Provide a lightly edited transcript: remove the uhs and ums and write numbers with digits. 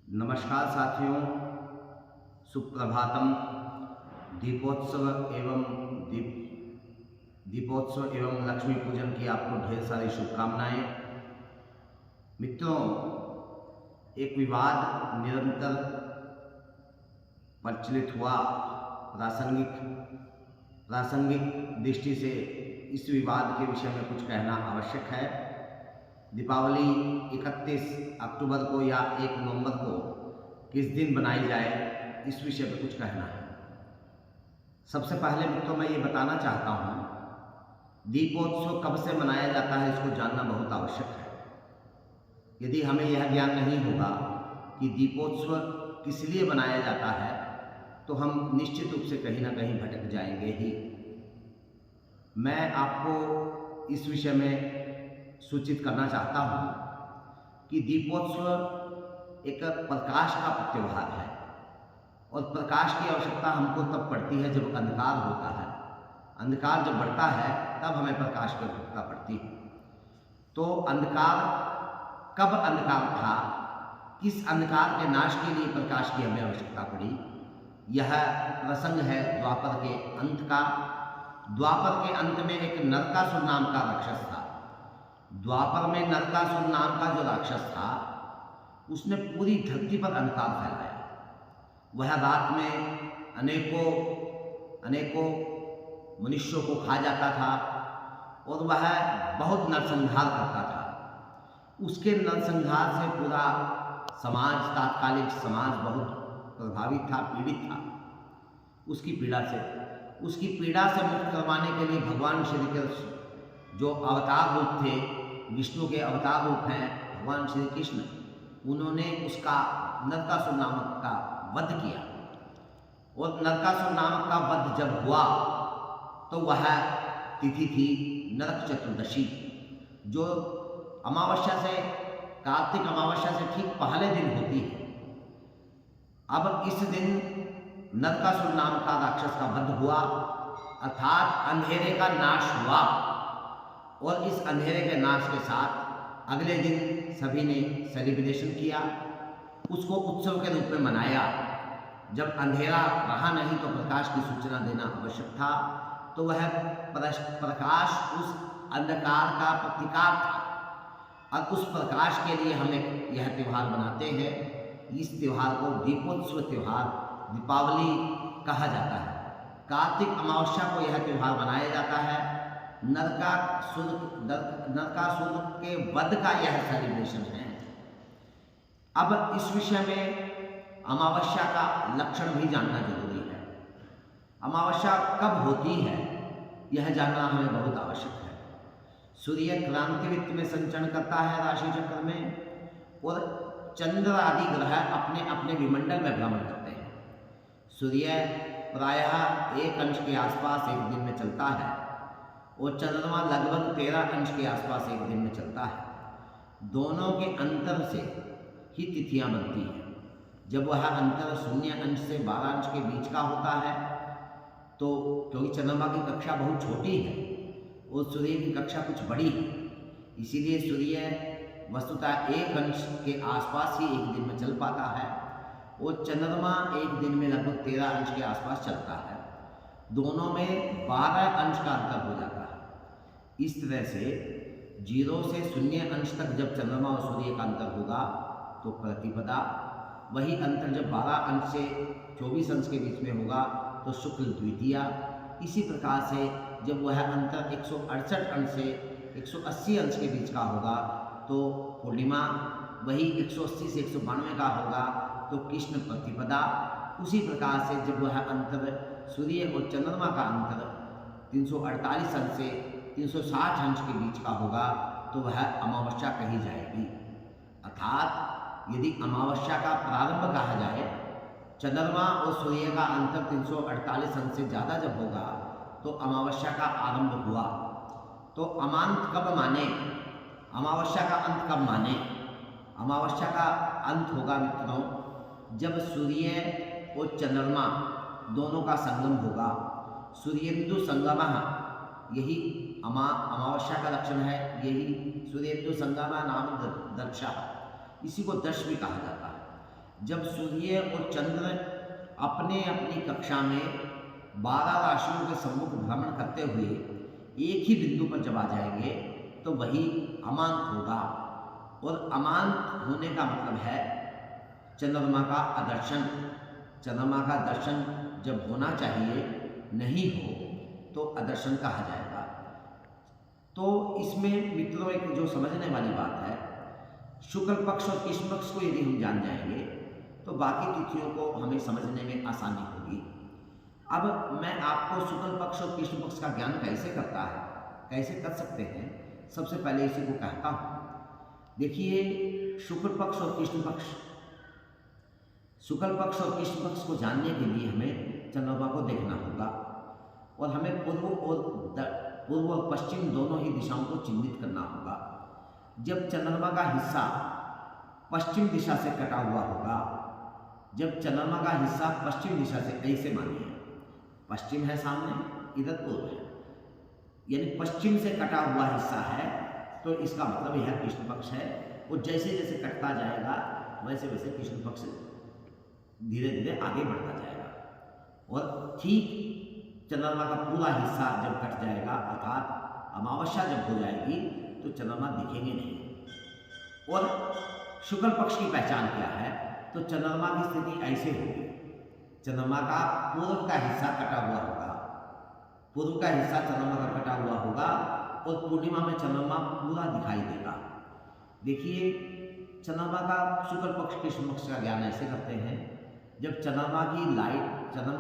नमस्कार साथियों, सुप्रभातम। दीपोत्सव एवं दीपोत्सव एवं लक्ष्मी पूजन की आपको ढेर सारी शुभकामनाएं। मित्रों, एक विवाद निरंतर प्रचलित हुआ। प्रासंगिक दृष्टि से इस विवाद के विषय में कुछ कहना आवश्यक है। दीपावली 31 अक्टूबर को या 1 नवंबर को किस दिन बनाई जाए, इस विषय पर कुछ कहना है। सबसे पहले मित्रों, मैं ये बताना चाहता हूँ, दीपोत्सव कब से मनाया जाता है इसको जानना बहुत आवश्यक है। यदि हमें यह ज्ञान नहीं होगा कि दीपोत्सव किस लिए मनाया जाता है, तो हम निश्चित रूप से कहीं ना कहीं भटक जाएंगे ही। मैं आपको इस विषय में सूचित करना चाहता हूँ कि दीपोत्सव एक प्रकाश का त्यौहार है और प्रकाश की आवश्यकता हमको तब पड़ती है जब अंधकार होता है। अंधकार जब बढ़ता है तब हमें प्रकाश की आवश्यकता पड़ती है। तो कब अंधकार था, किस अंधकार के नाश के लिए प्रकाश की हमें आवश्यकता पड़ी, यह प्रसंग है द्वापर के अंत का। द्वापर के अंत में एक नरकासुर नाम का राक्षस था। द्वापर में नरकासुर नाम का जो राक्षस था, उसने पूरी धरती पर अंधकार फैलाया। वह रात में अनेकों मनुष्यों को खा जाता था और वह बहुत नरसंहार करता था। उसके नरसंहार से पूरा तात्कालिक समाज बहुत प्रभावित था, पीड़ित था। उसकी पीड़ा से मुक्त करवाने के लिए भगवान श्री कृष्ण, जो अवतार रूप थे, विष्णु के अवतार रूप हैं भगवान श्री कृष्ण, उन्होंने उसका नरकासुर नामक का वध किया। और नरकासुर नामक का वध जब हुआ तो वह तिथि थी नरक चतुर्दशी, जो कार्तिक अमावस्या से ठीक पहले दिन होती है। अब इस दिन नरकासुर नाम का राक्षस का वध हुआ, अर्थात अंधेरे का नाश हुआ। और इस अंधेरे के नाश के साथ अगले दिन सभी ने सेलिब्रेशन किया, उसको उत्सव के रूप में मनाया। जब अंधेरा रहा नहीं तो प्रकाश की सूचना देना आवश्यक था, तो वह प्रकाश उस अंधकार का प्रतिकार था। और उस प्रकाश के लिए हमें यह त्यौहार मनाते हैं। इस त्यौहार को दीपोत्सव त्यौहार, दीपावली कहा जाता है। कार्तिक अमावस्या को यह त्यौहार मनाया जाता है। नरकासुर के वध का यह सेलिब्रेशन है। अब इस विषय में अमावस्या का लक्षण भी जानना जरूरी है। अमावस्या कब होती है, यह जानना हमें बहुत आवश्यक है। सूर्य क्रांतिवृत्त में संचरण करता है राशि चक्र में, और चंद्र आदि ग्रह अपने अपने विमंडल में भ्रमण करते हैं। सूर्य प्रायः 1 अंश के आसपास एक दिन में चलता है और चंद्रमा लगभग 13 अंश के आसपास एक दिन में चलता है। दोनों के अंतर से ही तिथियां बनती हैं। जब वह अंतर 0 अंश से 12 अंश के बीच का होता है, तो क्योंकि चंद्रमा की कक्षा बहुत छोटी है और सूर्य की कक्षा कुछ बड़ी है, इसीलिए सूर्य वस्तुतः 1 अंश के आसपास ही एक दिन में चल पाता है और चंद्रमा एक दिन में लगभग 13 अंश के आसपास चलता है। दोनों में 12 अंश का अंतर हो जाता है। इस तरह से 0 से 0 अंश तक जब चंद्रमा और सूर्य का अंतर होगा तो प्रतिपदा, वही अंतर जब 12 अंश से 24 अंश के बीच में होगा तो शुक्ल द्वितीया। इसी प्रकार से जब वह अंतर 168 अंश से 180 अंश के बीच का होगा तो पूर्णिमा, वही 180 से 192 का होगा तो कृष्ण प्रतिपदा। उसी प्रकार से जब वह अंतर सूर्य और चंद्रमा का अंतर 348 अंश से 360 अंश के बीच का होगा तो वह अमावस्या कही जाएगी। अर्थात यदि अमावस्या का प्रारंभ कहा जाए, चंद्रमा और सूर्य का अंतर 348 अंश से ज़्यादा जब होगा तो अमावस्या का आरंभ हुआ। तो अमांत कब माने, अमावस्या का अंत कब माने? अमावस्या का अंत होगा मित्रों जब सूर्य और चंद्रमा दोनों का संगम होगा। सूर्येन्दु संगम, यही अमावस्या का लक्षण है। यही सूर्येन्दु संगम नाम दर्शा, इसी को दर्श भी कहा जाता है। जब सूर्य और चंद्र अपने अपनी कक्षा में 12 राशियों के सम्मुख भ्रमण करते हुए एक ही बिंदु पर जब आ जाएंगे तो वही अमांत होगा। और अमांत होने का मतलब है चंद्रमा का अदर्शन। चंद्रमा का दर्शन जब होना चाहिए नहीं हो तो अदर्शन कहा जाएगा। तो इसमें मित्रों एक जो समझने वाली बात है, शुक्ल पक्ष और कृष्ण पक्ष को यदि हम जान जाएंगे तो बाकी तिथियों को हमें समझने में आसानी होगी। अब मैं आपको शुक्ल पक्ष और कृष्ण पक्ष का ज्ञान कैसे करता है, कैसे कर सकते हैं, सबसे पहले इसी को कहता हूँ। देखिए, शुक्ल पक्ष और कृष्ण पक्ष, शुक्ल पक्ष और कृष्ण पक्ष को जानने के लिए हमें चंद्रमा को देखना होगा और हमें पूर्व और पश्चिम दोनों ही दिशाओं को चिन्हित करना होगा। जब चंद्रमा का हिस्सा पश्चिम दिशा से कटा हुआ होगा, जब चंद्रमा का हिस्सा पश्चिम दिशा से, ऐसे मानिए पश्चिम है सामने, इधर पूर्व है, यानी पश्चिम से कटा हुआ हिस्सा है, तो इसका मतलब यह कृष्ण पक्ष है। और जैसे जैसे कटता जाएगा वैसे वैसे कृष्ण पक्ष धीरे धीरे आगे बढ़ता जाएगा। और ठीक चंद्रमा का पूरा हिस्सा जब कट जाएगा, अर्थात अमावस्या जब हो जाएगी, तो चंद्रमा दिखेंगे नहीं। और शुक्ल पक्ष की पहचान क्या है, तो चंद्रमा की स्थिति ऐसे होगी, चंद्रमा का पूर्व का हिस्सा कटा हुआ होगा, पूर्व का हिस्सा चंद्रमा का कटा हुआ होगा और पूर्णिमा में चंद्रमा पूरा दिखाई देगा। देखिए, चंद्रमा का शुक्ल पक्ष कृष्ण पक्ष का ज्ञान ऐसे करते हैं, जब चंद्रमा की लाइट, चंद्रमा